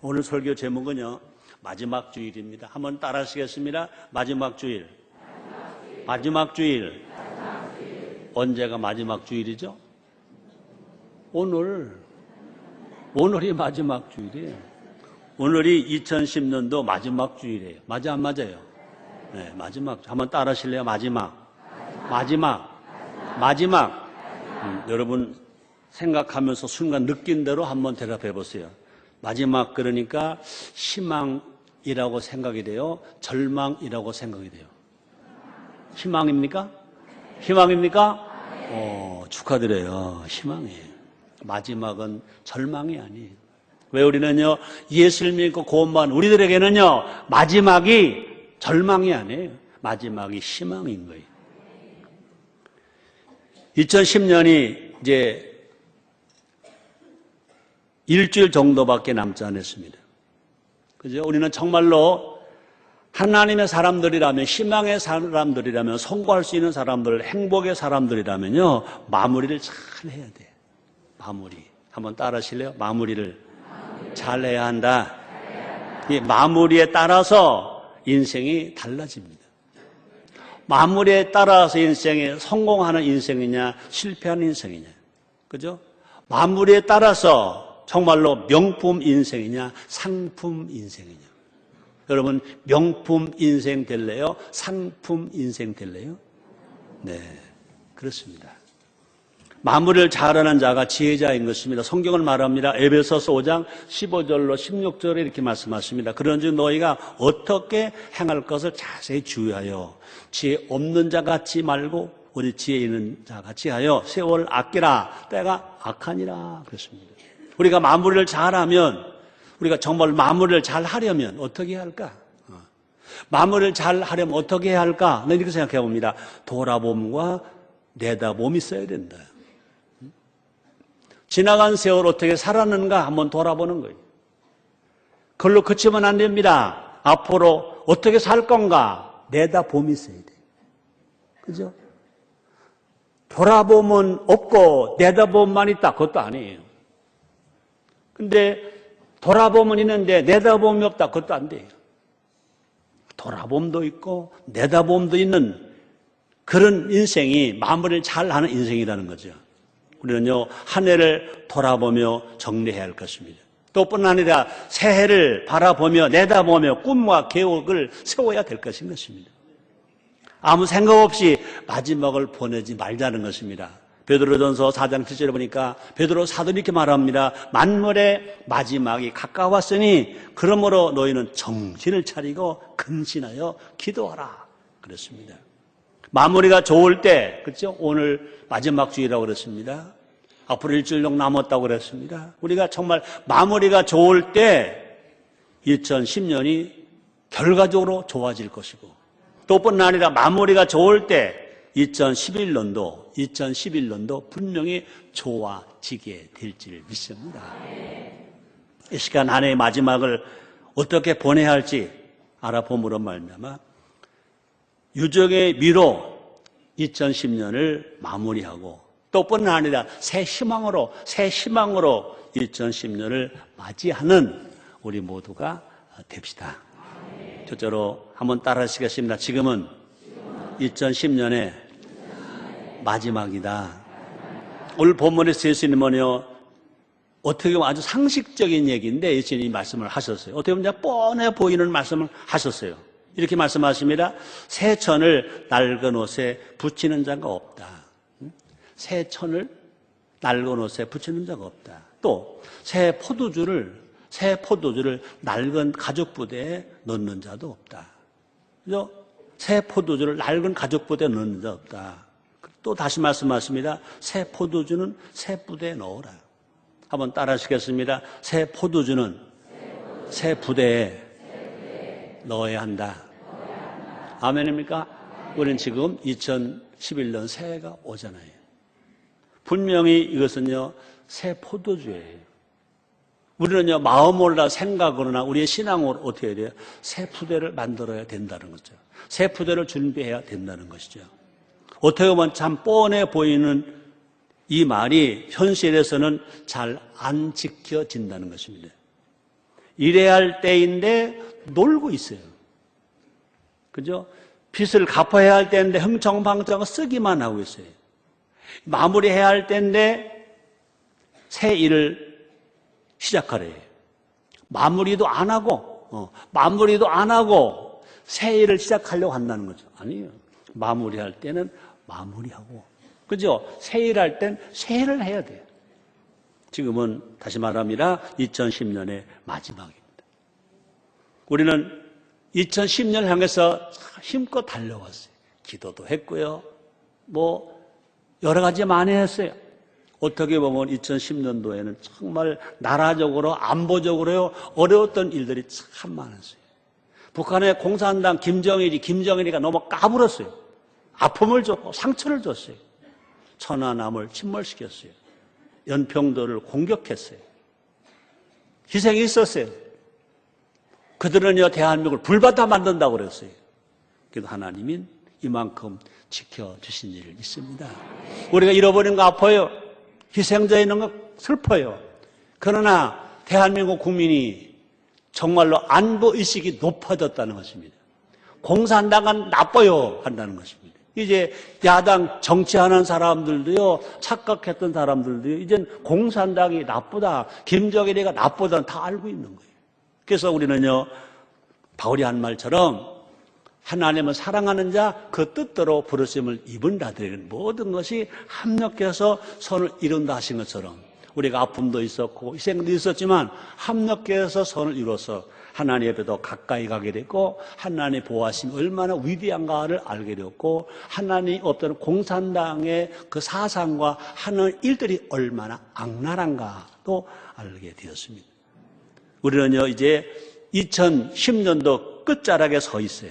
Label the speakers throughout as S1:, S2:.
S1: 오늘 설교 제목은요, 마지막 주일입니다. 한번 따라 하시겠습니다. 마지막 주일. 마지막 주일. 언제가 마지막 주일이죠? 오늘이 마지막 주일이에요. 오늘이 2010년도 마지막 주일이에요. 맞아, 안 맞아요? 네, 마지막. 한번 따라 하실래요? 마지막. 여러분 생각하면서 순간 느낀 대로 한번 대답해 보세요. 마지막 그러니까 희망이라고 생각이 돼요? 절망이라고 생각이 돼요? 희망입니까? 축하드려요. 희망이에요. 마지막은 절망이 아니에요. 왜 우리는요, 예수를 믿고 구원받은 우리들에게는요, 마지막이 절망이 아니에요. 마지막이 희망인 거예요. 2010년이 이제 일주일 정도밖에 남지 않았습니다. 그죠? 우리는 정말로 하나님의 사람들이라면, 희망의 사람들이라면, 성공할 수 있는 사람들, 행복의 사람들이라면요, 마무리를 잘 해야 돼요. 마무리. 한번 따라 하실래요? 마무리를 잘 해야 한다. 이 마무리에 따라서 인생이 달라집니다. 마무리에 따라서 인생이 성공하는 인생이냐, 실패하는 인생이냐. 그죠? 마무리에 따라서 정말로 명품 인생이냐, 상품 인생이냐. 여러분, 명품 인생 될래요? 상품 인생 될래요? 네, 그렇습니다. 마무리를 잘하는 자가 지혜자인 것입니다. 성경을 말합니다. 에베소서 5장 15절로 16절에 이렇게 말씀하십니다. 그런즉 너희가 어떻게 행할 것을 자세히 주의하여 지혜 없는 자 같지 말고 우리 지혜 있는 자 같이 하여 세월 아끼라. 때가 악하니라. 그렇습니다. 우리가 마무리를 잘하면, 우리가 정말 마무리를 잘 하려면 어떻게 해야 할까? 마무리를 잘 하려면 어떻게 해야 할까? 난 이렇게 생각해 봅니다. 돌아봄과 내다봄이 있어야 된다. 지나간 세월 어떻게 살았는가 한번 돌아보는 거예요. 그걸로 그치면 안 됩니다. 앞으로 어떻게 살 건가? 내다봄이 있어야 돼요. 그죠? 돌아보면 없고 내다봄만 있다. 그것도 아니에요. 근데 돌아보면 있는데 내다봄이 없다. 그것도 안 돼요. 돌아봄도 있고 내다봄도 있는 그런 인생이 마무리를 잘하는 인생이라는 거죠. 우리는요, 한 해를 돌아보며 정리해야 할 것입니다. 또 뿐 아니라 새해를 바라보며 내다보며 꿈과 계획을 세워야 될 것인 것입니다. 아무 생각 없이 마지막을 보내지 말자는 것입니다. 베드로전서 4장 7절에 보니까 베드로 사도는 이렇게 말합니다. 만물의 마지막이 가까웠으니 그러므로 너희는 정신을 차리고 근신하여 기도하라. 그렇습니다. 마무리가 좋을 때, 그렇죠? 오늘 마지막 주일이라고 그랬습니다. 앞으로 일주일 정도 남았다고 그랬습니다. 우리가 정말 마무리가 좋을 때 2010년이 결과적으로 좋아질 것이고, 또 뿐 아니라 마무리가 좋을 때 2011년도 분명히 좋아지게 될지를 믿습니다. 이 시간 한 해의 마지막을 어떻게 보내야 할지 알아봄으로 말미암아 유정의 미로 2010년을 마무리하고, 또 뿐 아니라 새 희망으로 2010년을 맞이하는 우리 모두가 됩시다. 첫째로 한번 따라 하시겠습니다. 지금은 2010년의 마지막이다. 오늘 본문에서 예수님은 뭐요? 어떻게 보면 아주 상식적인 얘기인데 예수님이 말씀을 하셨어요. 어떻게 보면 뻔해 보이는 말씀을 하셨어요. 이렇게 말씀하십니다. 새 천을 낡은 옷에 붙이는 자가 없다. 새 천을 낡은 옷에 붙이는 자가 없다. 또 새 포도주를 낡은 가죽 부대에 넣는 자도 없다. 그죠? 새 포도주를 낡은 가죽 부대에 넣는 자 없다. 또 다시 말씀하십니다. 새 포도주는 새 부대에 넣어라. 한번 따라 하시겠습니다. 새 포도주는 새 부대에 넣어야 한다. 아멘입니까? 우리는 지금 2011년 새해가 오잖아요. 분명히 이것은요, 새 포도주예요. 우리는요, 마음으로나 생각으로나 우리의 신앙으로 어떻게 해야 돼요? 새 푸대를 만들어야 된다는 거죠. 새 푸대를 준비해야 된다는 것이죠. 어떻게 보면 참 뻔해 보이는 이 말이 현실에서는 잘 안 지켜진다는 것입니다. 일해야 할 때인데 놀고 있어요. 그죠? 빚을 갚아야 할 때인데 흥청망청 쓰기만 하고 있어요. 마무리해야 할 때인데 새 일을 시작하래요. 마무리도 안 하고 새 일을 시작하려고 한다는 거죠. 아니에요. 마무리할 때는 마무리하고, 그죠? 새 일할 땐 새 일을 해야 돼요. 지금은 다시 말합니다. 2010년의 마지막입니다. 우리는 2010년 향해서 힘껏 달려왔어요. 기도도 했고요. 여러 가지 많이 했어요. 어떻게 보면 2010년도에는 정말 나라적으로, 안보적으로 어려웠던 일들이 참 많았어요. 북한의 공산당 김정일이가 너무 까불었어요. 아픔을 줬고 상처를 줬어요. 천안함을 침몰시켰어요. 연평도를 공격했어요. 희생이 있었어요. 그들은요, 대한민국을 불바다 만든다고 그랬어요. 그래도 하나님은 이만큼 지켜주신 일이 있습니다. 우리가 잃어버린 거 아파요. 희생자 있는 거 슬퍼요. 그러나 대한민국 국민이 정말로 안보의식이 높아졌다는 것입니다. 공산당은 나빠요 한다는 것입니다. 이제 야당 정치하는 사람들도요, 착각했던 사람들도요, 이젠 공산당이 나쁘다, 김정일이가 나쁘다 다 알고 있는 거예요. 그래서 우리는요, 바울이 한 말처럼 하나님을 사랑하는 자 그 뜻대로 부르심을 입은 자들에게는 모든 것이 합력해서 선을 이룬다 하신 것처럼 우리가 아픔도 있었고 희생도 있었지만 합력해서 선을 이뤄서 하나님 앞에 더 가까이 가게 됐고 하나님의 보호하심이 얼마나 위대한가를 알게 되었고 하나님이 없던 공산당의 그 사상과 하는 일들이 얼마나 악랄한가도 알게 되었습니다. 우리는요 이제 2010년도 끝자락에 서 있어요.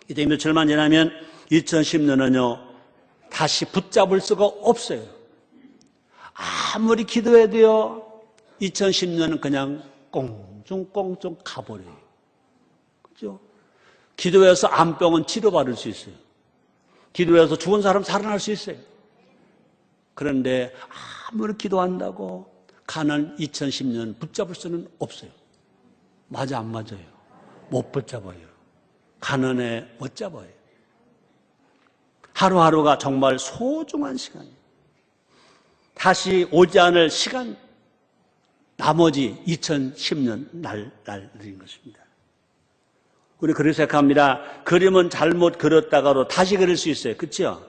S1: 이제 며칠만 지나면 2010년은요 다시 붙잡을 수가 없어요. 아무리 기도해도요 2010년은 그냥 꽁충꽁충 가버려요. 그죠? 기도해서 암병은 치료받을 수 있어요. 기도해서 죽은 사람 살아날 수 있어요. 그런데 아무리 기도한다고 가는 2010년 붙잡을 수는 없어요. 맞아 안 맞아요? 못 붙잡아요. 가난에 못 잡아요. 하루하루가 정말 소중한 시간이에요. 다시 오지 않을 시간, 나머지 2010년 날들인 것입니다. 우리 그렇게 생각합니다. 그림은 잘못 그렸다가도 다시 그릴 수 있어요. 그렇죠?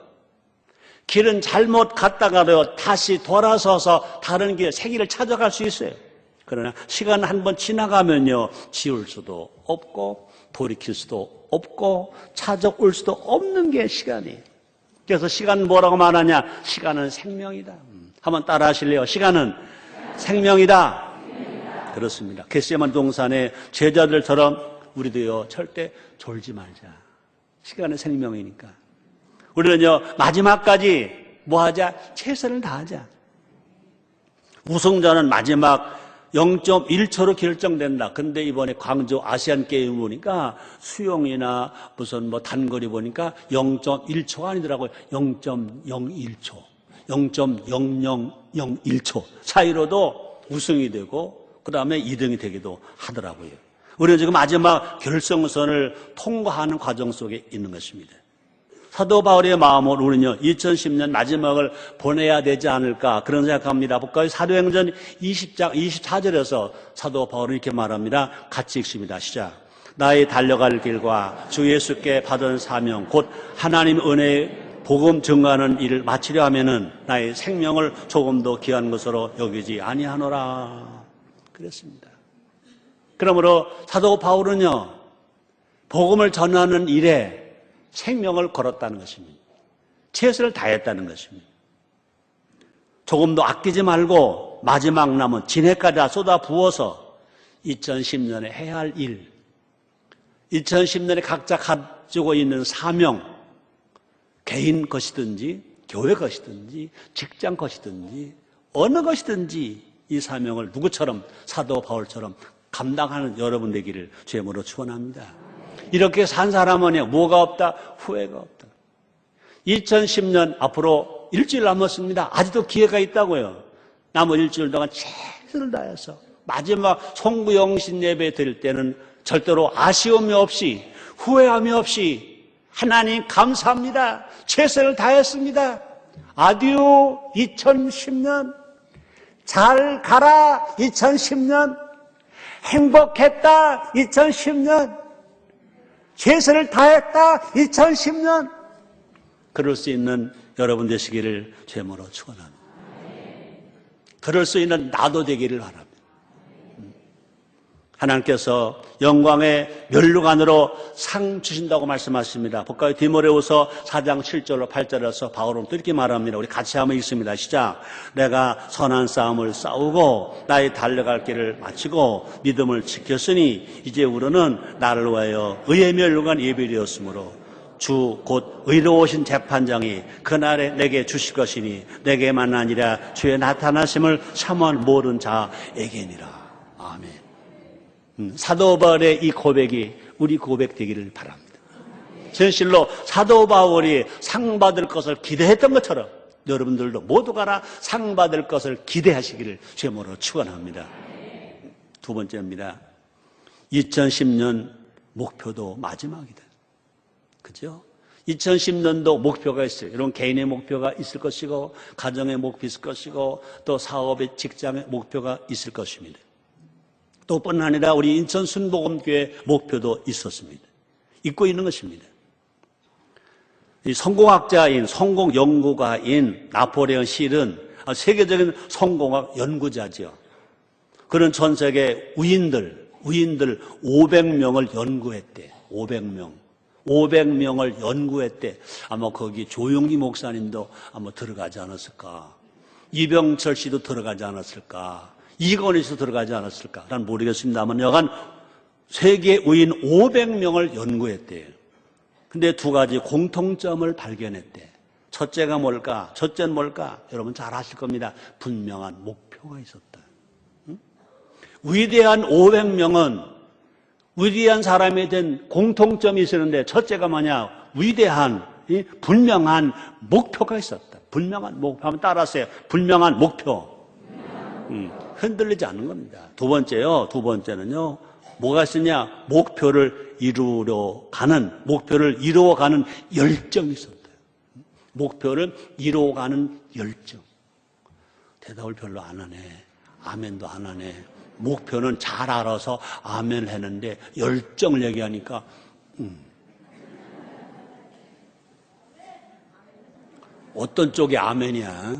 S1: 길은 잘못 갔다가도 다시 돌아서서 다른 길, 새 길을 찾아갈 수 있어요. 그러나 시간 한 번 지나가면요 지울 수도 없고 돌이킬 수도 없고 찾아올 수도 없는 게 시간이에요. 그래서 시간 뭐라고 말하냐? 시간은 생명이다. 한번 따라 하실래요? 시간은 생명이다. 그렇습니다. 겟세마네 동산의 제자들처럼 우리도요 절대 졸지 말자. 시간은 생명이니까. 우리는요 마지막까지 뭐하자? 최선을 다하자. 우승자는 마지막 0.1초로 결정된다. 근데 이번에 광주 아시안 게임 보니까 수영이나 무슨 단거리 보니까 0.1초가 아니더라고요. 0.01초. 0.0001초 사이로도 우승이 되고 그 다음에 2등이 되기도 하더라고요. 우리는 지금 마지막 결승선을 통과하는 과정 속에 있는 것입니다. 사도 바울의 마음으로 우리는요 2010년 마지막을 보내야 되지 않을까 그런 생각합니다. 볼까요? 사도행전 20장 24절에서 사도 바울은 이렇게 말합니다. 같이 읽습니다. 시작. 나의 달려갈 길과 주 예수께 받은 사명 곧 하나님 은혜의 복음 증거하는 일을 마치려 하면은 나의 생명을 조금도 귀한 것으로 여기지 아니하노라 그랬습니다. 그러므로 사도 바울은요 복음을 전하는 일에 생명을 걸었다는 것입니다. 최선을 다했다는 것입니다. 조금도 아끼지 말고 마지막 남은 진해까지 다 쏟아 부어서 2010년에 해야 할 일, 2010년에 각자 가지고 있는 사명, 개인 것이든지 교회 것이든지 직장 것이든지 어느 것이든지 이 사명을 누구처럼 사도 바울처럼 감당하는 여러분 되기를 주님으로 축원합니다. 이렇게 산 사람은 뭐가 없다? 후회가 없다. 2010년 앞으로 일주일 남았습니다. 아직도 기회가 있다고요. 남은 일주일 동안 최선을 다해서 마지막 송구영신 예배 드릴 때는 절대로 아쉬움이 없이 후회함이 없이 하나님 감사합니다. 최선을 다했습니다. 아듀 2010년 잘 가라 2010년 행복했다 2010년 최선을 다했다 2010년 그럴 수 있는 여러분 되시기를 제모로 축원합니다. 그럴 수 있는 나도 되기를 바랍니다. 하나님께서 영광의 면류관으로 상 주신다고 말씀하십니다. 볼까요? 디모데후서 4장 7절로 8절에서 바울은 또 이렇게 말합니다. 우리 같이 한번 읽습니다. 시작. 내가 선한 싸움을 싸우고 나의 달려갈 길을 마치고 믿음을 지켰으니 이제 우리는 나를 위하여 의의 면류관 예비되었으므로 주 곧 의로우신 재판장이 그날에 내게 주실 것이니 내게 만나니라 주의 나타나심을 차마 모르는 자에게니라. 아멘. 사도 바울의 이 고백이 우리 고백 되기를 바랍니다. 진실로 사도 바울이 상 받을 것을 기대했던 것처럼 여러분들도 모두가 상 받을 것을 기대하시기를 제모로 축원합니다. 두 번째입니다. 2010년 목표도 마지막이다. 그죠? 2010년도 목표가 있어요. 여러분 개인의 목표가 있을 것이고 가정의 목표 있을 것이고 또 사업의 직장의 목표가 있을 것입니다. 또 뿐 아니라 우리 인천 순복음교회 목표도 있었습니다. 있고 있는 것입니다. 이 성공학자인 성공 연구가인 나폴레옹 힐은 세계적인 성공학 연구자죠. 그는 전 세계 우인들 500명을 연구했대. 500명을 연구했대. 아마 거기 조용기 목사님도 아마 들어가지 않았을까. 이병철 씨도 들어가지 않았을까. 이건희 씨도 들어가지 않았을까. 난 모르겠습니다만 여간 세계 우인 500명을 연구했대요. 근데 두 가지 공통점을 발견했대. 첫째가 뭘까? 첫째는 뭘까? 여러분 잘 아실 겁니다. 분명한 목표가 있었다. 위대한 500명은 위대한 사람에 대한 공통점이 있었는데 첫째가 뭐냐? 위대한 분명한 목표가 있었다. 분명한 목표. 한번 따라하세요. 분명한 목표. 흔들리지 않는 겁니다. 두 번째는요. 뭐가 있었냐? 목표를 이루어가는 열정이 있었다. 목표를 이루어가는 열정. 대답을 별로 안 하네. 아멘도 안 하네. 목표는 잘 알아서 아멘을 했는데 열정을 얘기하니까 어떤 쪽이 아멘이야?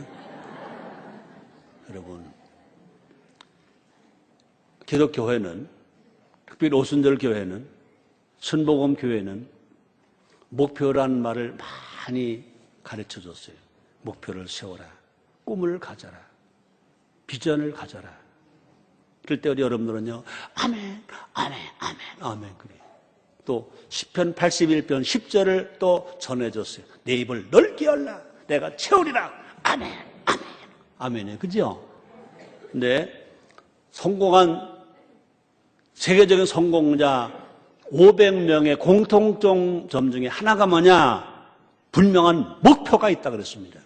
S1: 여러분 기독교회는 특별히 오순절 교회는 순복음 교회는 목표라는 말을 많이 가르쳐줬어요. 목표를 세워라. 꿈을 가져라. 비전을 가져라. 그럴 때 우리 여러분들은요. 아멘 그래요. 또 시편 81편 10절을 또 전해줬어요. 내 입을 넓게 열라. 내가 채우리라. 아멘이에요. 그죠? 근데 성공한 세계적인 성공자 500명의 공통점 중에 하나가 뭐냐? 분명한 목표가 있다 그랬습니다.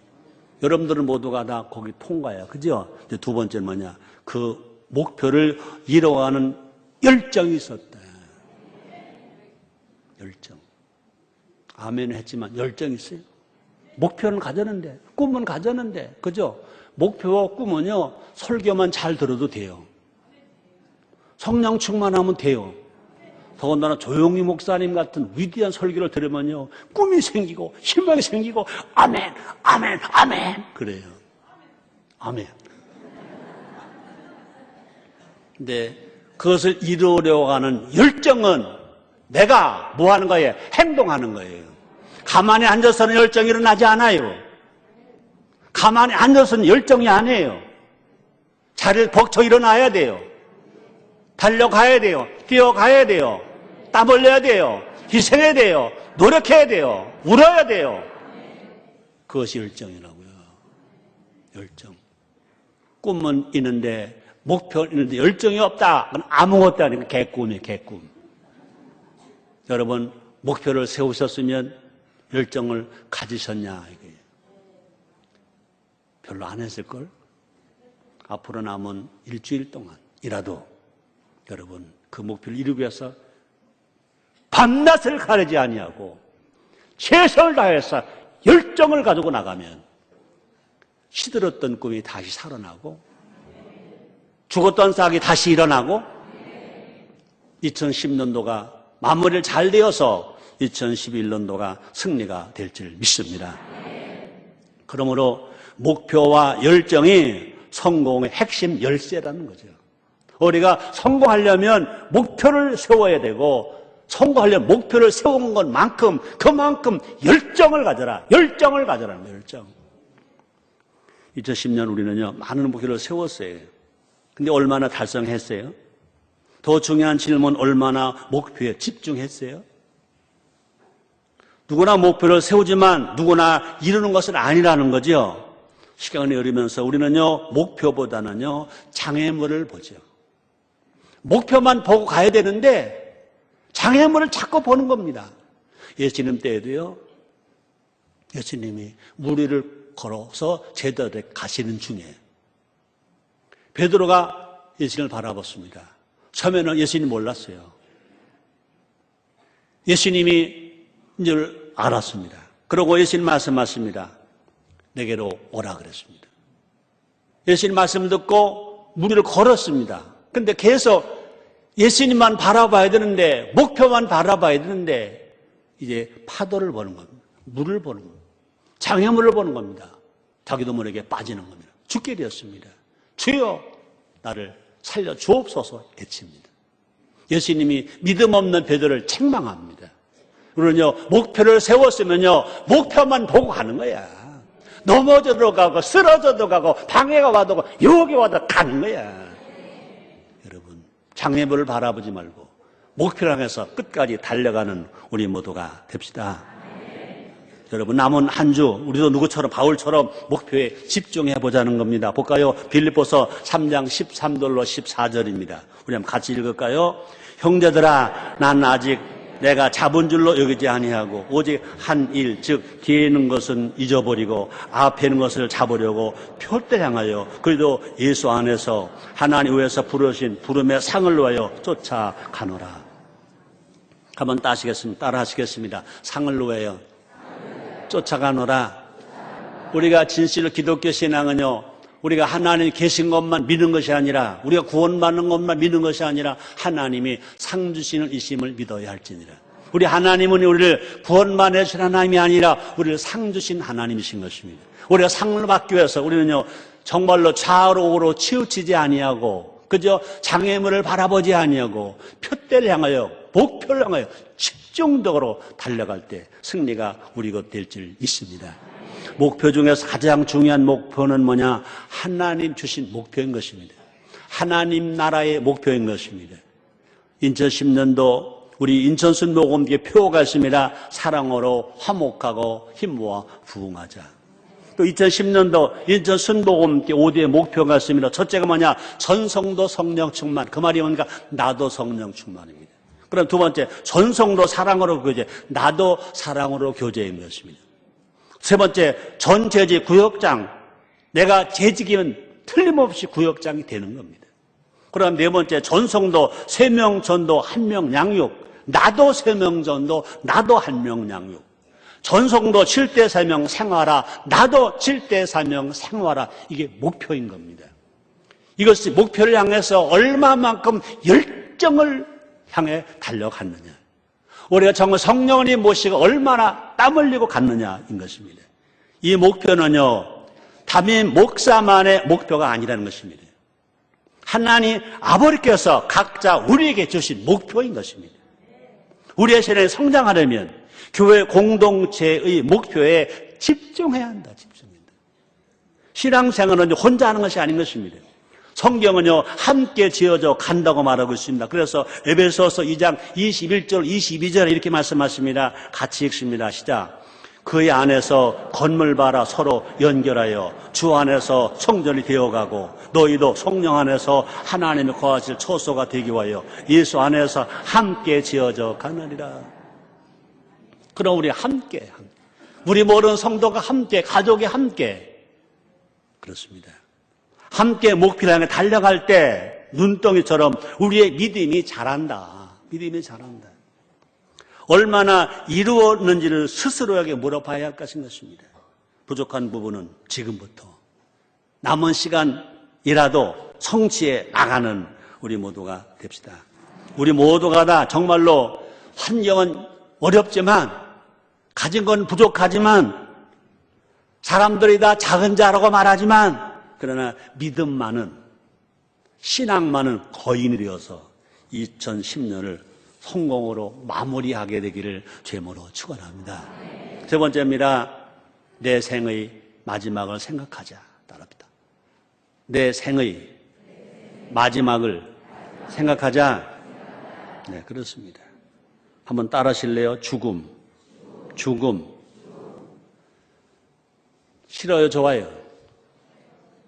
S1: 여러분들은 모두가 다 거기 통과해요. 그죠? 두 번째는 뭐냐? 그 목표를 이뤄가는 열정이 있었다. 열정. 아멘을 했지만 열정이 있어요. 목표는 가졌는데, 꿈은 가졌는데, 그죠? 목표와 꿈은요, 설교만 잘 들어도 돼요. 성령 충만하면 돼요. 더군다나 조용히 목사님 같은 위대한 설교를 들으면요, 꿈이 생기고, 희망이 생기고, 아멘. 그래요. 아멘. 근데 그것을 이루려고 하는 열정은 내가 뭐 하는 거예요? 행동하는 거예요. 가만히 앉아서는 열정이 일어나지 않아요. 가만히 앉아서는 열정이 아니에요. 자리를 벅쳐 일어나야 돼요. 달려가야 돼요. 뛰어가야 돼요. 땀 흘려야 돼요. 희생해야 돼요. 노력해야 돼요. 울어야 돼요. 그것이 열정이라고요. 열정. 꿈은 있는데 목표는 있는데 열정이 없다. 그건 아무것도 아니고 개꿈이에요. 개꿈. 여러분 목표를 세우셨으면 열정을 가지셨냐 이거예요. 별로 안 했을걸? 앞으로 남은 일주일 동안 이라도 여러분 그 목표를 이루기 위해서 밤낮을 가리지 아니하고 최선을 다해서 열정을 가지고 나가면 시들었던 꿈이 다시 살아나고 죽었던 싹이 다시 일어나고 2010년도가 마무리를 잘 되어서 2011년도가 승리가 될 줄 믿습니다. 그러므로 목표와 열정이 성공의 핵심 열쇠라는 거죠. 우리가 성공하려면 목표를 세워야 되고 성공하려면 목표를 세운 것만큼 그만큼 열정을 가져라. 열정을 가져라는 거예요. 열정. 2010년 우리는요 많은 목표를 세웠어요. 근데 얼마나 달성했어요? 더 중요한 질문, 얼마나 목표에 집중했어요? 누구나 목표를 세우지만 누구나 이루는 것은 아니라는 거죠. 시간이 흐르면서 우리는요 목표보다는요 장애물을 보죠. 목표만 보고 가야 되는데 장애물을 자꾸 보는 겁니다. 예수님 때에도요 예수님이 무리를 걸어서 제자들에 가시는 중에 베드로가 예수님을 바라봤습니다. 처음에는 예수님 몰랐어요. 예수님이 줄 알았습니다. 그러고 예수님 말씀하십니다. 내게로 오라 그랬습니다. 예수님 말씀 듣고 무리를 걸었습니다. 근데 계속 예수님만 바라봐야 되는데 목표만 바라봐야 되는데 이제 파도를 보는 겁니다. 물을 보는 겁니다. 장애물을 보는 겁니다. 자기도 모르게 빠지는 겁니다. 죽게 되었습니다. 주여 나를 살려 주옵소서 외칩니다. 예수님이 믿음 없는 베드로를 책망합니다. 우리는요 목표를 세웠으면요 목표만 보고 가는 거야. 넘어져도 가고 쓰러져도 가고 방해가 와도 유혹이 와도 가는 거야. 여러분 장애물을 바라보지 말고 목표를 향해서 끝까지 달려가는 우리 모두가 됩시다. 여러분 남은 한 주 우리도 누구처럼 바울처럼 목표에 집중해 보자는 겁니다. 볼까요? 빌립보서 3장 13절로 14절입니다. 우리 한번 같이 읽을까요? 형제들아 난 아직 내가 잡은 줄로 여기지 아니하고 오직 한 일 즉 뒤에 있는 것은 잊어버리고 앞에 있는 것을 잡으려고 표대 향하여 그래도 예수 안에서 하나님 위에서 부르신 부름의 상을 위하여 쫓아가노라. 한번 따라 하시겠습니다. 상을 위하여 쫓아가노라. 우리가 진실로 기독교 신앙은요 우리가 하나님이 계신 것만 믿는 것이 아니라 우리가 구원받는 것만 믿는 것이 아니라 하나님이 상 주시는 이심을 믿어야 할지니라. 우리 하나님은 우리를 구원만 해주신 하나님이 아니라 우리를 상 주신 하나님이신 것입니다. 우리가 상을 받기 위해서 우리는요 정말로 좌우로 우로 치우치지 아니하고 그저 장애물을 바라보지 아니하고 표대를 향하여 목표를 향하여 집중적으로 달려갈 때 승리가 우리 것 될 줄 믿습니다. 목표 중에서 가장 중요한 목표는 뭐냐? 하나님 주신 목표인 것입니다. 하나님 나라의 목표인 것입니다. 2010년도 우리 인천순복음교회 표어가 있습니다. 사랑으로 화목하고 힘모아 부흥하자. 또 2010년도 인천순복음교회 5대의 목표가 있습니다. 첫째가 뭐냐? 전성도 성령 충만. 그 말이 뭔가? 나도 성령 충만입니다. 그럼 두 번째, 전성도 사랑으로 교제. 나도 사랑으로 교제인 것입니다. 세 번째, 전 재직 구역장. 내가 재직이면 틀림없이 구역장이 되는 겁니다. 그럼 네 번째, 전성도 3명 전도 1명 양육. 나도 3명 전도 나도 1명 양육. 전성도 7대 3명 생활화. 나도 7대 3명 생활화. 이게 목표인 겁니다. 이것이 목표를 향해서 얼마만큼 열정을 향해 달려갔느냐. 우리가 정말 성령을 모시고 얼마나 땀 흘리고 갔느냐인 것입니다. 이 목표는요, 담임 목사만의 목표가 아니라는 것입니다. 하나님 아버지께서 각자 우리에게 주신 목표인 것입니다. 우리의 세상에 성장하려면 교회 공동체의 목표에 집중해야 한다. 집중한다. 신앙생활은 혼자 하는 것이 아닌 것입니다. 성경은요 함께 지어져 간다고 말하고 있습니다. 그래서 에베소서 2장 21절 22절에 이렇게 말씀하십니다. 같이 읽습니다. 시작. 그의 안에서 건물바라 서로 연결하여 주 안에서 성전이 되어가고 너희도 성령 안에서 하나님의 거하실 처소가 되기 위하여 예수 안에서 함께 지어져 가느니라. 그럼 우리 함께 우리 모든 성도가 함께 가족이 함께 그렇습니다. 함께 목표를 향해 달려갈 때 눈덩이처럼 우리의 믿음이 자란다. 믿음이 자란다. 얼마나 이루었는지를 스스로에게 물어봐야 할 것인 것입니다. 부족한 부분은 지금부터 남은 시간이라도 성취해 나가는 우리 모두가 됩시다. 우리 모두가 다 정말로 환경은 어렵지만, 가진 건 부족하지만, 사람들이 다 작은 자라고 말하지만, 그러나 믿음만은, 신앙만은 거인이 되어서 2010년을 성공으로 마무리하게 되기를 죄모로 축원합니다. 세 번째입니다. 내 생의 마지막을 생각하자. 따라합니다. 내 생의 마지막을 생각하자. 네, 그렇습니다. 한번 따라하실래요? 죽음. 싫어요, 좋아요?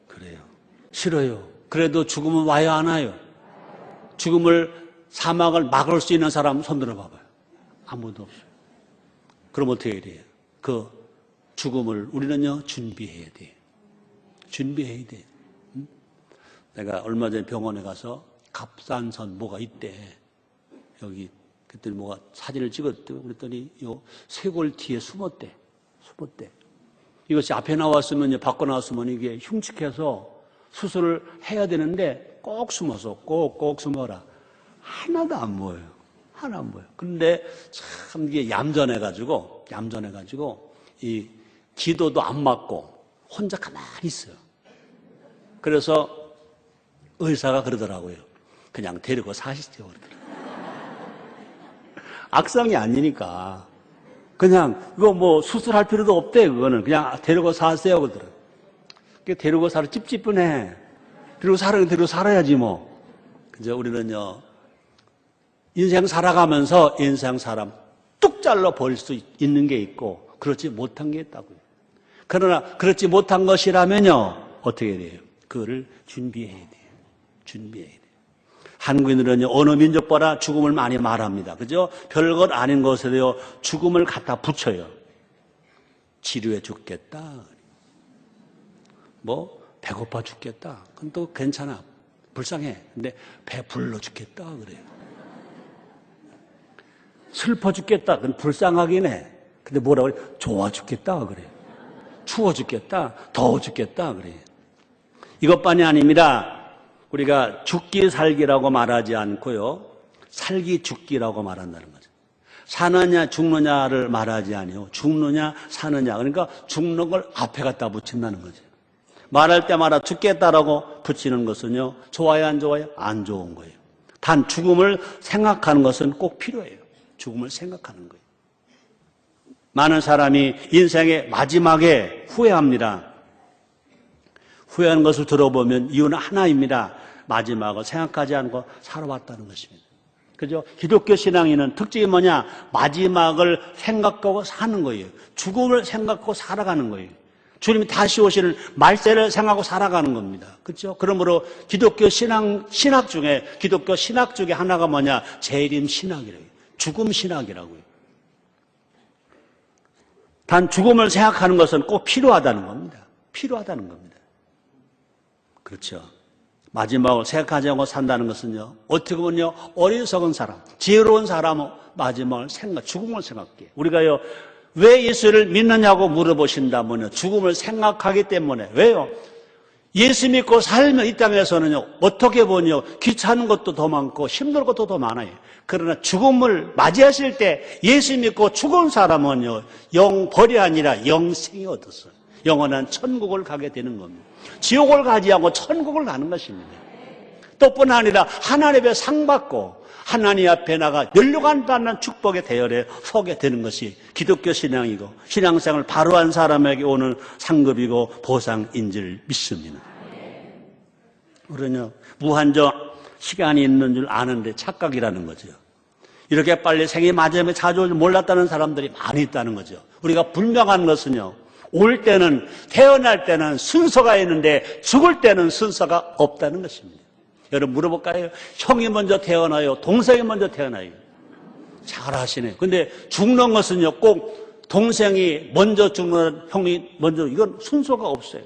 S1: 그래요. 싫어요. 그래도 죽음은 와야 하나요? 사막을 막을 수 있는 사람 손 들어봐봐요. 아무도 없어요. 그럼 어떻게 해야 돼요? 그 죽음을 우리는요, 준비해야 돼요. 준비해야 돼요. 내가 얼마 전에 병원에 가서 갑상선 뭐가 있대. 여기, 그랬더니 뭐가 사진을 찍었대. 그랬더니 요 쇄골 뒤에 숨었대. 이것이 앞에 나왔으면, 밖으로 나왔으면 이게 흉측해서 수술을 해야 되는데 꼭 숨어서, 꼭 숨어라. 하나도 안 보여요. 하나 안 보여요. 그런데 참 이게 얌전해가지고, 이 기도도 안 맞고 혼자 가만히 있어요. 그래서 의사가 그러더라고요. 그냥 데리고 사시죠. 악성이 아니니까. 그냥, 이거 뭐 수술할 필요도 없대, 그거는. 그냥 데리고 사세요, 그러더라고요. 데리고 살아 찝찝해. 데리고 살아야지, 뭐. 그죠? 우리는요, 인생 살아가면서 인생 사람 뚝 잘라 버릴 수 있는 게 있고, 그렇지 못한 게 있다고요. 그러나, 그렇지 못한 것이라면요, 어떻게 돼요? 그거를 준비해야 돼요. 한국인들은요, 어느 민족보다 죽음을 많이 말합니다. 그죠? 별것 아닌 것에도요, 죽음을 갖다 붙여요. 치료해 죽겠다. 뭐, 배고파 죽겠다. 그건 또 괜찮아. 불쌍해. 근데 배불러 죽겠다. 그래요. 슬퍼 죽겠다. 그건 불쌍하긴 해. 근데 뭐라 그래? 좋아 죽겠다. 그래요. 추워 죽겠다. 더워 죽겠다. 그래요. 이것만이 아닙니다. 우리가 죽기 살기라고 말하지 않고요, 살기 죽기라고 말한다는 거죠. 사느냐 죽느냐를 말하지 아니요, 죽느냐 사느냐. 그러니까 죽는 걸 앞에 갖다 붙인다는 거죠. 말할 때마다 죽겠다라고 붙이는 것은요, 좋아요 안 좋아요? 안 좋은 거예요. 단 죽음을 생각하는 것은 꼭 필요해요. 죽음을 생각하는 거예요. 많은 사람이 인생의 마지막에 후회합니다. 후회하는 것을 들어보면 이유는 하나입니다. 마지막을 생각하지 않고 살아왔다는 것입니다. 그죠? 기독교 신앙인은 특징이 뭐냐? 마지막을 생각하고 사는 거예요. 죽음을 생각하고 살아가는 거예요. 주님이 다시 오시는 말세를 생각하고 살아가는 겁니다. 그렇죠? 그러므로 기독교 신학 중에 하나가 뭐냐? 재림 신학이래요. 죽음 신학이라고요. 단 죽음을 생각하는 것은 꼭 필요하다는 겁니다. 그렇죠. 마지막을 생각하지 않고 산다는 것은요, 어떻게 보면요, 어리석은 사람, 지혜로운 사람은 마지막을 죽음을 생각해요. 우리가요, 왜 예수를 믿느냐고 물어보신다면요, 죽음을 생각하기 때문에. 왜요? 예수 믿고 살면 이 땅에서는요, 어떻게 보면요, 귀찮은 것도 더 많고 힘들 것도 더 많아요. 그러나 죽음을 맞이하실 때 예수 믿고 죽은 사람은요, 영벌이 아니라 영생이 얻었어요. 영원한 천국을 가게 되는 겁니다. 지옥을 가지 않고 천국을 가는 것입니다. 또뿐 아니라 하나님의 상 받고 하나님 앞에 나가 면류관 받는 축복의 대열에 서게 되는 것이 기독교 신앙이고 신앙생활을 바로 한 사람에게 오는 상급이고 보상인 줄 믿습니다. 우리는요, 무한정 시간이 있는 줄 아는데 착각이라는 거죠. 이렇게 빨리 생이 마지막에 찾아올 줄 몰랐다는 사람들이 많이 있다는 거죠. 우리가 분명한 것은요, 올 때는, 태어날 때는 순서가 있는데 죽을 때는 순서가 없다는 것입니다. 여러분 물어볼까요? 형이 먼저 태어나요? 동생이 먼저 태어나요? 잘 아시네요. 근데 죽는 것은요, 꼭 동생이 먼저 죽는, 형이 먼저, 이건 순서가 없어요.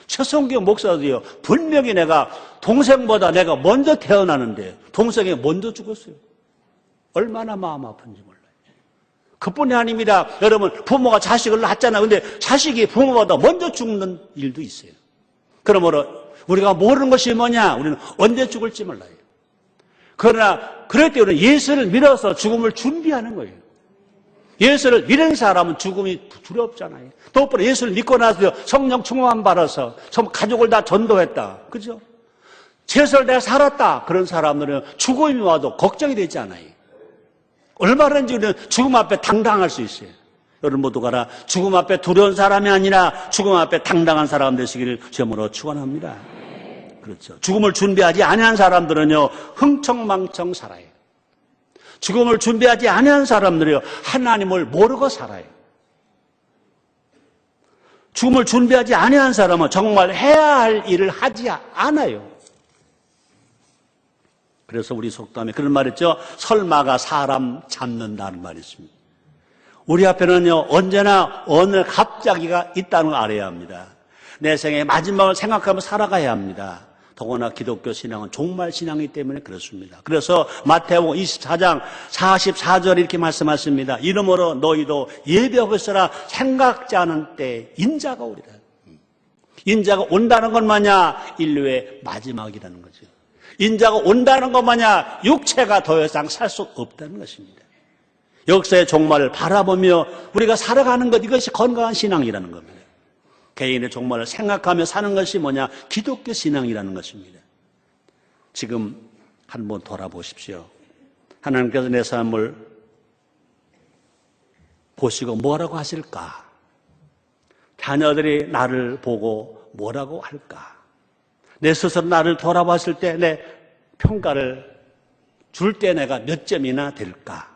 S1: 최성경 목사도요, 분명히 내가 동생보다 내가 먼저 태어나는데 동생이 먼저 죽었어요. 얼마나 마음 아픈지 몰라요. 그뿐이 아닙니다. 여러분, 부모가 자식을 낳잖아요. 근데 자식이 부모보다 먼저 죽는 일도 있어요. 그러므로 우리가 모르는 것이 뭐냐? 우리는 언제 죽을지 몰라요. 그러나 그럴 때 우리는 예수를 믿어서 죽음을 준비하는 거예요. 예수를 믿는 사람은 죽음이 두렵잖아요. 또한 예수를 믿고 나서 성령 충만 받아서 가족을 다 전도했다. 그죠? 최선을 내가 살았다. 그런 사람들은 죽음이 와도 걱정이 되지 않아요. 얼마든지 우리는 죽음 앞에 당당할 수 있어요. 여러분 모두가 죽음 앞에 두려운 사람이 아니라 죽음 앞에 당당한 사람 되시기를 주님으로 축원합니다. 그렇죠. 죽음을 준비하지 아니한 사람들은요, 흥청망청 살아요. 죽음을 준비하지 아니한 사람들이요, 하나님을 모르고 살아요. 죽음을 준비하지 아니한 사람은 정말 해야 할 일을 하지 않아요. 그래서 우리 속담에 그런 말 있죠. 설마가 사람 잡는다는 말이 있습니다. 우리 앞에는요, 언제나 어느 갑자기가 있다는 걸 알아야 합니다. 내 생의 마지막을 생각하며 살아가야 합니다. 더구나 기독교 신앙은 종말 신앙이기 때문에 그렇습니다. 그래서 마태복음 24장 44절 이렇게 말씀하십니다. 이러므로 너희도 예비하고 있으라. 생각지 않은 때 인자가 오리라. 인자가 온다는 건 뭐냐? 인류의 마지막이라는 거죠. 인자가 온다는 것 마냥 육체가 더 이상 살 수 없다는 것입니다. 역사의 종말을 바라보며 우리가 살아가는 것, 이것이 건강한 신앙이라는 겁니다. 개인의 종말을 생각하며 사는 것이 뭐냐? 기독교 신앙이라는 것입니다. 지금 한번 돌아보십시오. 하나님께서 내 삶을 보시고 뭐라고 하실까? 자녀들이 나를 보고 뭐라고 할까? 내 스스로 나를 돌아봤을 때 내 평가를 줄 때 내가 몇 점이나 될까?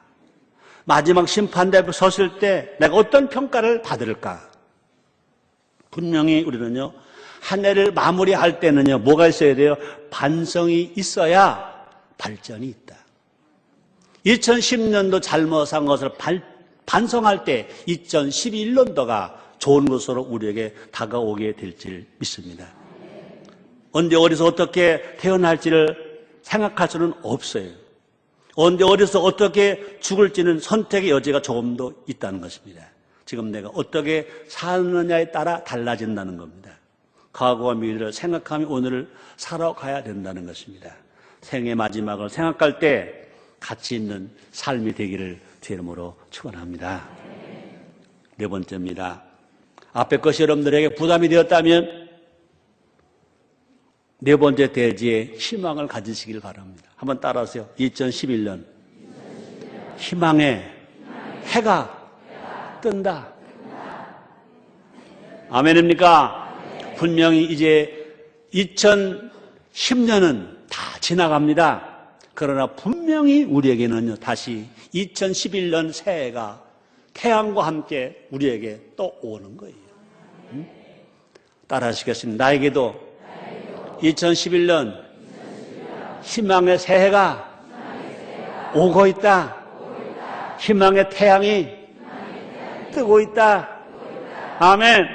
S1: 마지막 심판대 앞에 섰을 때 내가 어떤 평가를 받을까? 분명히 우리는요, 한 해를 마무리할 때는요, 뭐가 있어야 돼요? 반성이 있어야 발전이 있다. 2010년도 잘못한 것을 반성할 때 2011년도가 좋은 것으로 우리에게 다가오게 될 줄 믿습니다. 언제 어디서 어떻게 태어날지를 생각할 수는 없어요. 언제 어디서 어떻게 죽을지는 선택의 여지가 조금 더 있다는 것입니다. 지금 내가 어떻게 사느냐에 따라 달라진다는 겁니다. 과거와 미래를 생각하며 오늘을 살아가야 된다는 것입니다. 생의 마지막을 생각할 때 가치 있는 삶이 되기를 주의 이름으로 축원합니다. 네 번째입니다. 앞에 것이 여러분들에게 부담이 되었다면 네 번째 대지에 희망을 가지시길 바랍니다. 한번 따라하세요. 2011년 희망의 해가 뜬다. 아멘입니까? 분명히 이제 2010년은 다 지나갑니다. 그러나 분명히 우리에게는요, 다시 2011년 새해가 태양과 함께 우리에게 또 오는 거예요. 따라하시겠습니다. 나에게도 2011년 희망의 새해가 오고 있다. 희망의 태양이 뜨고 있다. 아멘.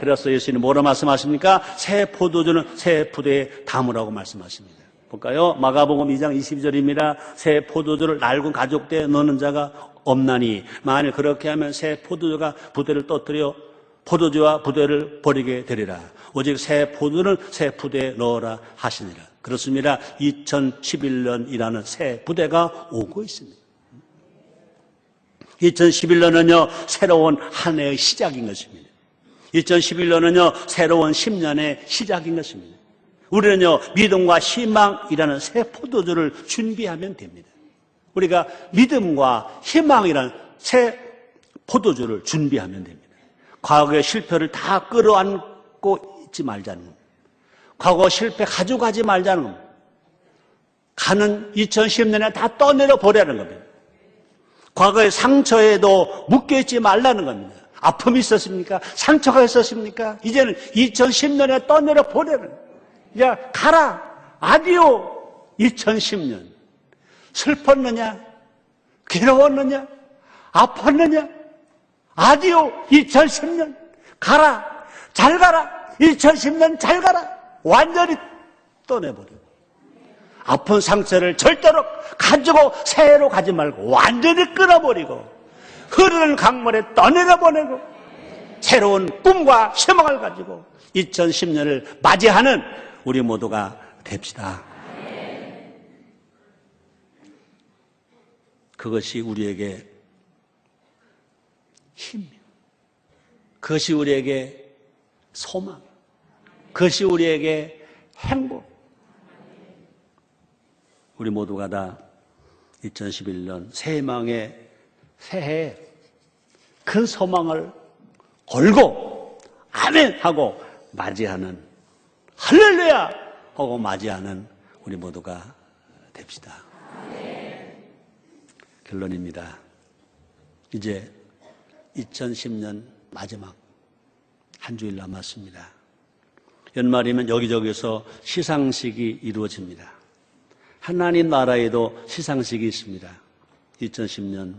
S1: 그래서 예수님은 뭐라 말씀하십니까? 새 포도주는 새 부대에 담으라고 말씀하십니다. 볼까요? 마가복음 2장 22절입니다. 새 포도주를 낡은 가죽대에 넣는 자가 없나니 만일 그렇게 하면 새 포도주가 부대를 떠뜨려 포도주와 부대를 버리게 되리라. 오직 새 포도는 새 부대에 넣어라 하시니라. 그렇습니다. 2011년이라는 새 부대가 오고 있습니다. 2011년은요, 새로운 한 해의 시작인 것입니다. 2011년은요, 새로운 10년의 시작인 것입니다. 우리는요, 믿음과 희망이라는 새 포도주를 준비하면 됩니다. 우리가 믿음과 희망이라는 새 포도주를 준비하면 됩니다. 과거의 실패를 다 끌어안고 있지 말자는 겁니다. 과거 실패 가져가지 말자는 겁니다. 가는 2010년에 다 떠내려 버리라는 겁니다. 과거의 상처에도 묶여있지 말라는 겁니다. 아픔이 있었습니까? 상처가 있었습니까? 이제는 2010년에 떠내려 버리라는 겁니다. 이제 가라. 아디오 2010년. 슬펐느냐? 괴로웠느냐? 아팠느냐? 아디오 2010년. 가라. 잘 가라. 2010년 잘 가라. 완전히 떠내버리고. 아픈 상처를 절대로 가지고 새해로 가지 말고 완전히 끊어버리고 흐르는 강물에 떠내려보내고 새로운 꿈과 희망을 가지고 2010년을 맞이하는 우리 모두가 됩시다. 그것이 우리에게 힘이에요. 그것이 우리에게 소망, 그것이 우리에게 행복. 우리 모두가 다 2011년 새해에 큰 소망을 걸고 아멘 하고 맞이하는, 할렐루야 하고 맞이하는 우리 모두가 됩시다. 결론입니다. 이제 2010년 마지막 한 주일 남았습니다. 연말이면 여기저기서 시상식이 이루어집니다. 하나님 나라에도 시상식이 있습니다. 2010년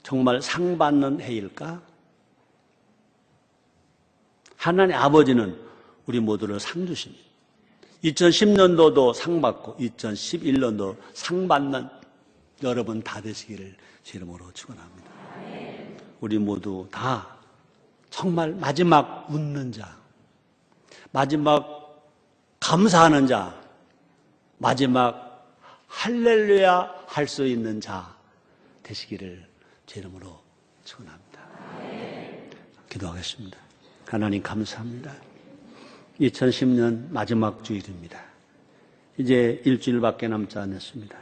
S1: 정말 상 받는 해일까? 하나님 아버지는 우리 모두를 상 주십니다. 2010년도도 상 받고 2011년도 상 받는 여러분 다 되시기를 제 이름으로 축원합니다. 우리 모두 다 정말 마지막 웃는 자, 마지막 감사하는 자, 마지막 할렐루야 할 수 있는 자 되시기를 제 이름으로 축원합니다. 기도하겠습니다. 하나님 감사합니다. 2010년 마지막 주일입니다. 이제 일주일밖에 남지 않았습니다.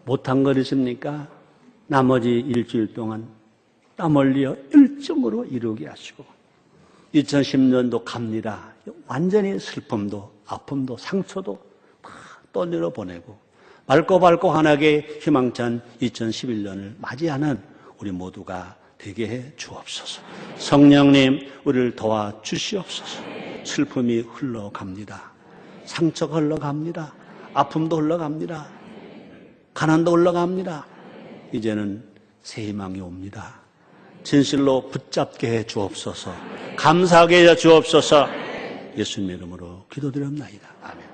S1: 못한 것 있습니까? 나머지 일주일 동안 땀 흘려 일정으로 이루게 하시고 2010년도 갑니다. 완전히 슬픔도 아픔도 상처도 다 떠내려 보내고 맑고 환하게 희망찬 2011년을 맞이하는 우리 모두가 되게 해 주옵소서. 성령님 우리를 도와주시옵소서. 슬픔이 흘러갑니다. 상처가 흘러갑니다. 아픔도 흘러갑니다. 가난도 흘러갑니다. 이제는 새 희망이 옵니다. 진실로 붙잡게 해 주옵소서. 감사하게 해 주옵소서. 예수님의 이름으로 기도드립나이다. 아멘.